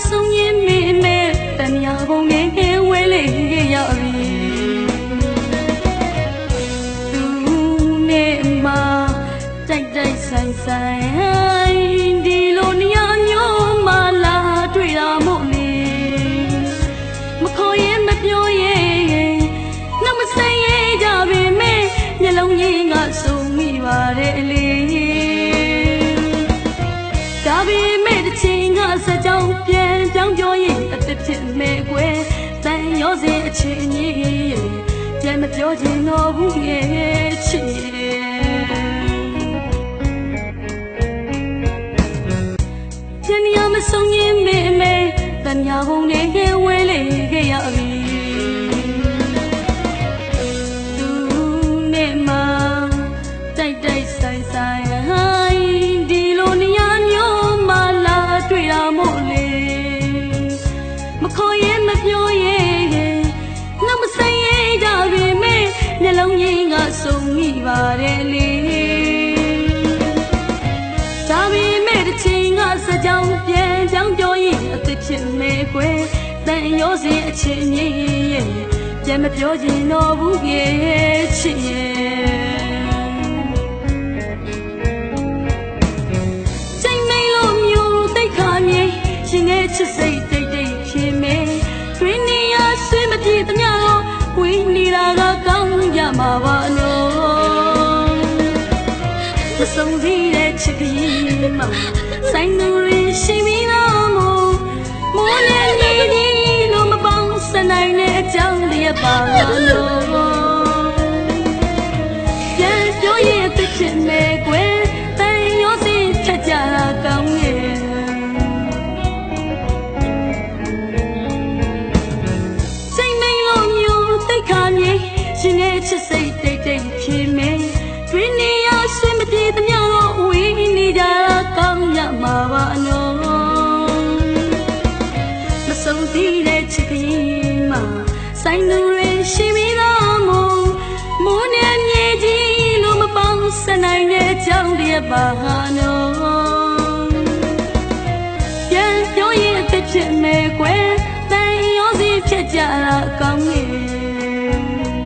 ဆုံးရင်မေမဲ့တန်ရာပုံနဲ့ဝဲလေရပြီသူနဲ့မှာတိုက်တိုက်ဆိုင်ဆိုင်ဒီလိုနေရာမျိုးမှလာတွေ့တာမို့လေမခေါ်ရင်မပြောရင်နောက်မဆိုင်ရကြပြီမဲ့မျက်လုံးကြီးကစုံမိပါတယ်လေဒါပေမဲ့တစ်ချိန်ကစကြောင်ပြန်ပြောင်းပြောရင်အသက်ဖြစ်မဲ့ကွယ်တန်ရောစင်အချင်းကြီးပြန်မပြောချင်တော့ဘူးရဲ့ချစ်ပြန်ရမဆုံးရင်မေမေတန်ညာပုံနဲ့ဝဲလေခဲ့ရပြီသူနဲ့မှတိုက်တိုက်ဆိုင်ဆိုင်ဒီလိုနေရာမျိုးမှလာတွေ့တာမို့လေမခေါ်ရင်မပြောရင်နောက်မဆိုင်ရကြပြီမေမျက်လုံးကြီးကစုံမိပါတယ်လေဒါပေမဲ့တစ်ချိန်ကစကြောင်ပြန်ကြောင်းပြောရင်အသက်ဖြစ်မဲ့ကွယ်တန်ရောစင်အချင်းကြီးပြန်မပြောချင်တော့ဘူးရဲ့ချစ်ရဲ့ချိန်မိန်လိုမျိုးတိတ်ခါမြေရှင်ငယ်ချစ်စိတ်တိတ်တိတ်ဖြစ်မဲ့တွင်နေရဆွေးမပြေသမျှတော့ဝိနေတာကကောင်းကြမှာပါနော်မဆုံးစည်းတဲ့ချစ်ကလေးမှာဆိုင်သူတွေရှိပြီးတော့မိုးနဲ့နေဒီလိုမပေါင်းစနိုင်တဲ့အကြောင်းလေးပါလို့ပြန်ပြောရင်အသက်ဖြစ်မဲ့ကွယ်တန်ရောစင်ချက်ကြတာကောင်းရဲ့စိတ်မိန်လိုမျိုးတိတ်ခါမြေရှင်ရဲ့ချစ်စိတ်တိတ်တိတ်ဖြစ်မဲ့တွင်နေရဆွေးမပြေသမျှတော့ဝေးနေကြကောင်းရမှာပါနော်မဆုံးသေးတဲ့ချစ်ကလေးမှာဆိုင်သူတွေရှိပြီးတော့မိုးနဲ့မြေကြီးလိုမပေါင်းစနိုင်တဲ့အကြောင်းတည်းပါ